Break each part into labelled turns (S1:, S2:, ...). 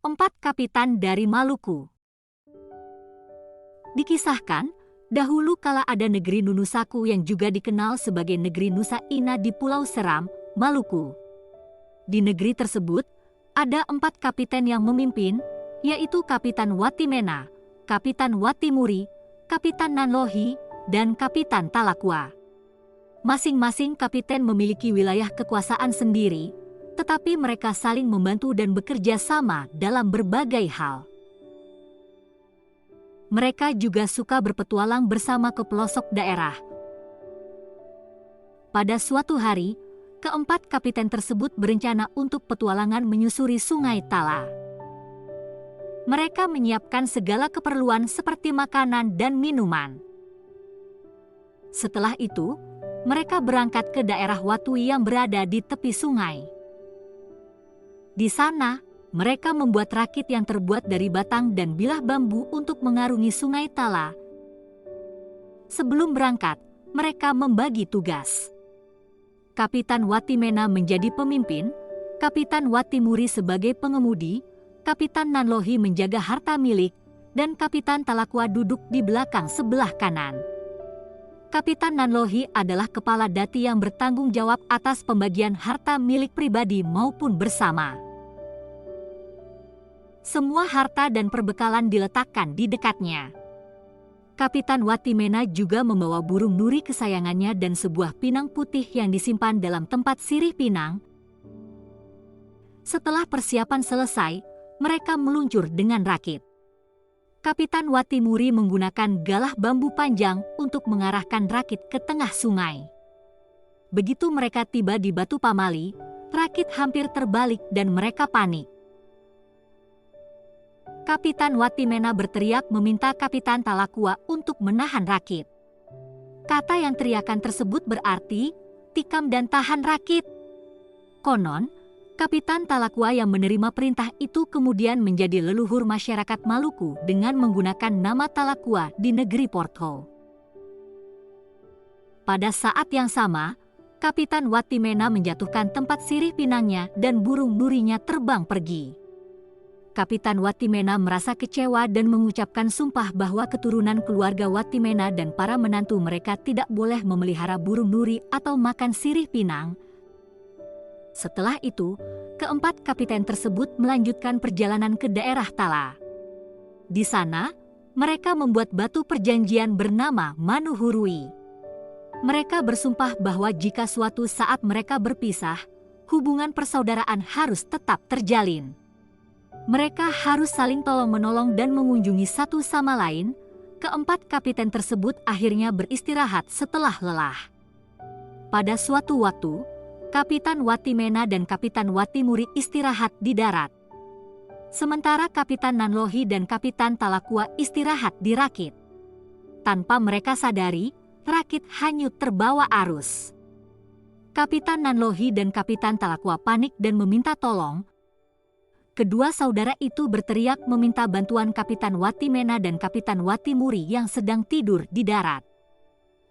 S1: 4 kapitan dari Maluku. Dikisahkan, dahulu kala ada negeri Nunusaku yang juga dikenal sebagai negeri Nusa Ina di Pulau Seram, Maluku. Di negeri tersebut, ada 4 kapiten yang memimpin, yaitu Kapitan Watimena, Kapitan Watimuri, Kapitan Nanlohi, dan Kapitan Talakwa. Masing-masing kapiten memiliki wilayah kekuasaan sendiri, tetapi mereka saling membantu dan bekerja sama dalam berbagai hal. Mereka juga suka berpetualang bersama ke pelosok daerah. Pada suatu hari, keempat kapiten tersebut berencana untuk petualangan menyusuri Sungai Tala. Mereka menyiapkan segala keperluan seperti makanan dan minuman. Setelah itu, mereka berangkat ke daerah Watui yang berada di tepi sungai. Di sana, mereka membuat rakit yang terbuat dari batang dan bilah bambu untuk mengarungi Sungai Tala. Sebelum berangkat, mereka membagi tugas. Kapitan Watimena menjadi pemimpin, Kapitan Watimuri sebagai pengemudi, Kapitan Nanlohi menjaga harta milik, dan Kapitan Talakwa duduk di belakang sebelah kanan. Kapitan Nanlohi adalah kepala dati yang bertanggung jawab atas pembagian harta milik pribadi maupun bersama. Semua harta dan perbekalan diletakkan di dekatnya. Kapitan Watimena juga membawa burung nuri kesayangannya dan sebuah pinang putih yang disimpan dalam tempat sirih pinang. Setelah persiapan selesai, mereka meluncur dengan rakit. Kapitan Watimuri menggunakan galah bambu panjang untuk mengarahkan rakit ke tengah sungai. Begitu mereka tiba di Batu Pamali, rakit hampir terbalik dan mereka panik. Kapitan Watimena berteriak meminta Kapitan Talakwa untuk menahan rakit. Kata yang teriakan tersebut berarti, tikam dan tahan rakit. Konon, Kapitan Talakwa yang menerima perintah itu kemudian menjadi leluhur masyarakat Maluku dengan menggunakan nama Talakwa di negeri Porto. Pada saat yang sama, Kapitan Watimena menjatuhkan tempat sirih pinangnya dan burung nurinya terbang pergi. Kapitan Watimena merasa kecewa dan mengucapkan sumpah bahwa keturunan keluarga Watimena dan para menantu mereka tidak boleh memelihara burung nuri atau makan sirih pinang. Setelah itu, keempat kapiten tersebut melanjutkan perjalanan ke daerah Tala. Di sana, mereka membuat batu perjanjian bernama Manuhurui. Mereka bersumpah bahwa jika suatu saat mereka berpisah, hubungan persaudaraan harus tetap terjalin. Mereka harus saling tolong-menolong dan mengunjungi satu sama lain. Keempat kapiten tersebut akhirnya beristirahat setelah lelah. Pada suatu waktu, Kapitan Watimena dan Kapitan Watimuri istirahat di darat. Sementara Kapitan Nanlohi dan Kapitan Talakwa istirahat di rakit. Tanpa mereka sadari, rakit hanyut terbawa arus. Kapitan Nanlohi dan Kapitan Talakwa panik dan meminta tolong. Kedua saudara itu berteriak meminta bantuan Kapitan Watimena dan Kapitan Watimuri yang sedang tidur di darat.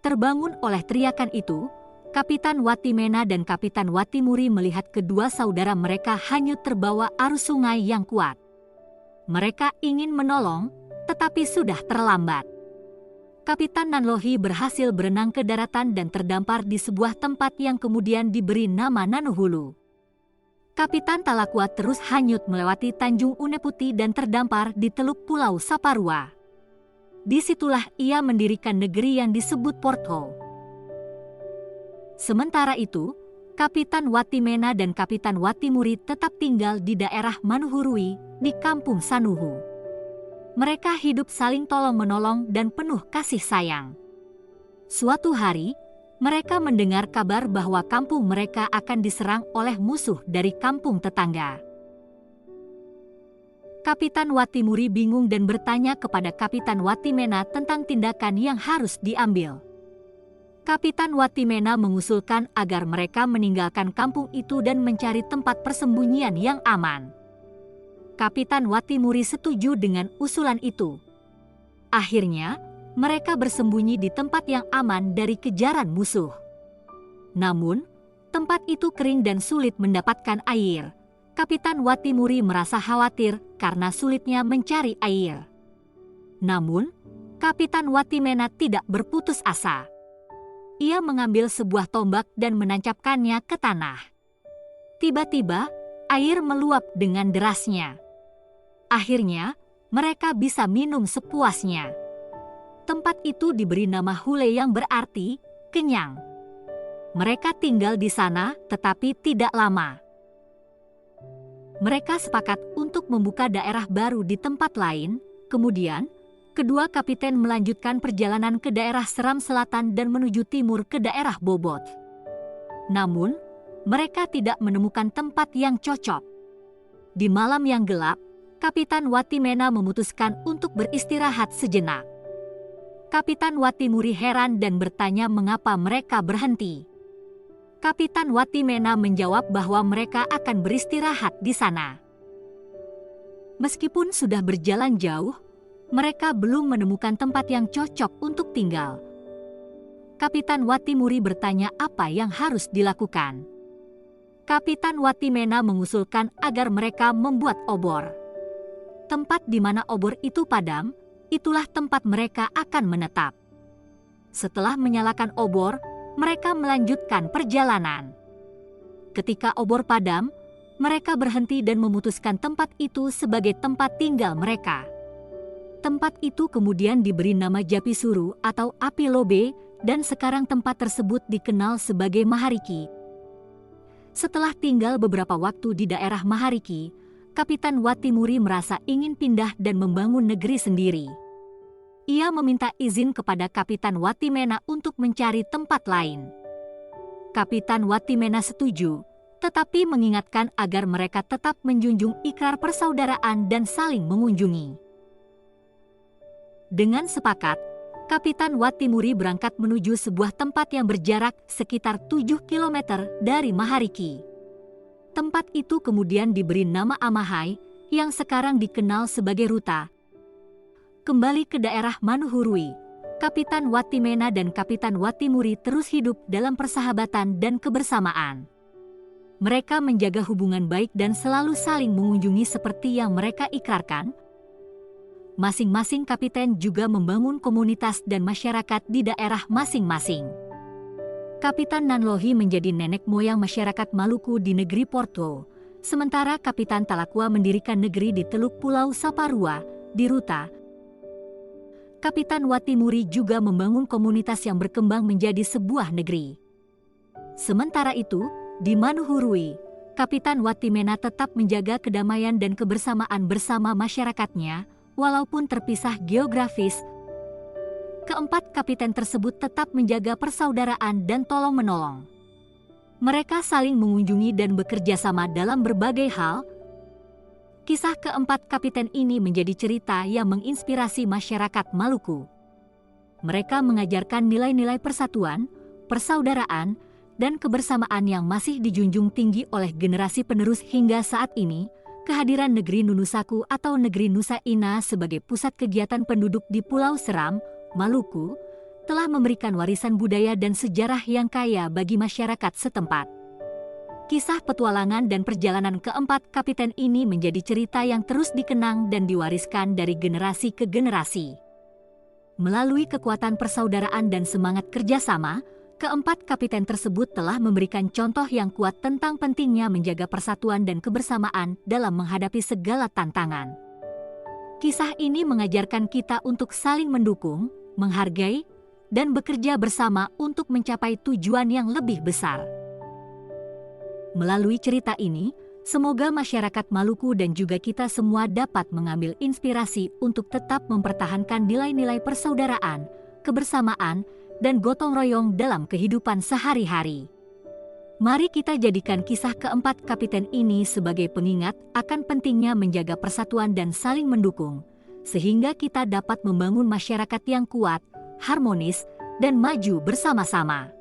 S1: Terbangun oleh teriakan itu, Kapitan Watimena dan Kapitan Watimuri melihat kedua saudara mereka hanyut terbawa arus sungai yang kuat. Mereka ingin menolong, tetapi sudah terlambat. Kapitan Nanlohi berhasil berenang ke daratan dan terdampar di sebuah tempat yang kemudian diberi nama Nanuhulu. Kapitan Talakwa terus hanyut melewati Tanjung Uneputi dan terdampar di Teluk Pulau Saparua. Disitulah ia mendirikan negeri yang disebut Porto. Sementara itu, Kapitan Watimena dan Kapitan Watimuri tetap tinggal di daerah Manuhurui di Kampung Sanuhu. Mereka hidup saling tolong-menolong dan penuh kasih sayang. Suatu hari, mereka mendengar kabar bahwa kampung mereka akan diserang oleh musuh dari kampung tetangga. Kapitan Watimuri bingung dan bertanya kepada Kapitan Watimena tentang tindakan yang harus diambil. Kapitan Watimena mengusulkan agar mereka meninggalkan kampung itu dan mencari tempat persembunyian yang aman. Kapitan Watimuri setuju dengan usulan itu. Akhirnya, mereka bersembunyi di tempat yang aman dari kejaran musuh. Namun, tempat itu kering dan sulit mendapatkan air. Kapitan Watimuri merasa khawatir karena sulitnya mencari air. Namun, Kapitan Watimena tidak berputus asa. Ia mengambil sebuah tombak dan menancapkannya ke tanah. Tiba-tiba, air meluap dengan derasnya. Akhirnya, mereka bisa minum sepuasnya. Tempat itu diberi nama Hule yang berarti kenyang. Mereka tinggal di sana, tetapi tidak lama. Mereka sepakat untuk membuka daerah baru di tempat lain. Kemudian, kedua kapiten melanjutkan perjalanan ke daerah Seram Selatan dan menuju timur ke daerah Bobot. Namun, mereka tidak menemukan tempat yang cocok. Di malam yang gelap, Kapitan Watimena memutuskan untuk beristirahat sejenak. Kapitan Watimuri heran dan bertanya mengapa mereka berhenti. Kapitan Watimena menjawab bahwa mereka akan beristirahat di sana. Meskipun sudah berjalan jauh, mereka belum menemukan tempat yang cocok untuk tinggal. Kapitan Watimuri bertanya apa yang harus dilakukan. Kapitan Watimena mengusulkan agar mereka membuat obor. Tempat di mana obor itu padam, itulah tempat mereka akan menetap. Setelah menyalakan obor, mereka melanjutkan perjalanan. Ketika obor padam, mereka berhenti dan memutuskan tempat itu sebagai tempat tinggal mereka. Tempat itu kemudian diberi nama Japisuru atau Api Lobe, dan sekarang tempat tersebut dikenal sebagai Mahariki. Setelah tinggal beberapa waktu di daerah Mahariki, Kapitan Watimuri merasa ingin pindah dan membangun negeri sendiri. Ia meminta izin kepada Kapitan Watimena untuk mencari tempat lain. Kapitan Watimena setuju, tetapi mengingatkan agar mereka tetap menjunjung ikrar persaudaraan dan saling mengunjungi. Dengan sepakat, Kapitan Watimuri berangkat menuju sebuah tempat yang berjarak sekitar 7 km dari Mahariki. Tempat itu kemudian diberi nama Amahai, yang sekarang dikenal sebagai Ruta. Kembali ke daerah Manuhurui, Kapitan Watimena dan Kapitan Watimuri terus hidup dalam persahabatan dan kebersamaan. Mereka menjaga hubungan baik dan selalu saling mengunjungi seperti yang mereka ikrarkan. Masing-masing kapiten juga membangun komunitas dan masyarakat di daerah masing-masing. Kapitan Nanlohi menjadi nenek moyang masyarakat Maluku di negeri Porto, sementara Kapitan Talakwa mendirikan negeri di Teluk Pulau Saparua, di Ruta. Kapitan Watimuri juga membangun komunitas yang berkembang menjadi sebuah negeri. Sementara itu, di Manuhurui, Kapitan Watimena tetap menjaga kedamaian dan kebersamaan bersama masyarakatnya, walaupun terpisah geografis. Keempat kapiten tersebut tetap menjaga persaudaraan dan tolong-menolong. Mereka saling mengunjungi dan bekerja sama dalam berbagai hal. Kisah keempat kapiten ini menjadi cerita yang menginspirasi masyarakat Maluku. Mereka mengajarkan nilai-nilai persatuan, persaudaraan, dan kebersamaan yang masih dijunjung tinggi oleh generasi penerus hingga saat ini. Kehadiran negeri Nunusaku atau negeri Nusa Ina sebagai pusat kegiatan penduduk di Pulau Seram, Maluku, telah memberikan warisan budaya dan sejarah yang kaya bagi masyarakat setempat. Kisah petualangan dan perjalanan keempat kapiten ini menjadi cerita yang terus dikenang dan diwariskan dari generasi ke generasi. Melalui kekuatan persaudaraan dan semangat kerjasama, keempat kapiten tersebut telah memberikan contoh yang kuat tentang pentingnya menjaga persatuan dan kebersamaan dalam menghadapi segala tantangan. Kisah ini mengajarkan kita untuk saling mendukung, menghargai, dan bekerja bersama untuk mencapai tujuan yang lebih besar. Melalui cerita ini, semoga masyarakat Maluku dan juga kita semua dapat mengambil inspirasi untuk tetap mempertahankan nilai-nilai persaudaraan, kebersamaan, dan gotong royong dalam kehidupan sehari-hari. Mari kita jadikan kisah keempat kapiten ini sebagai pengingat akan pentingnya menjaga persatuan dan saling mendukung, sehingga kita dapat membangun masyarakat yang kuat, harmonis, dan maju bersama-sama.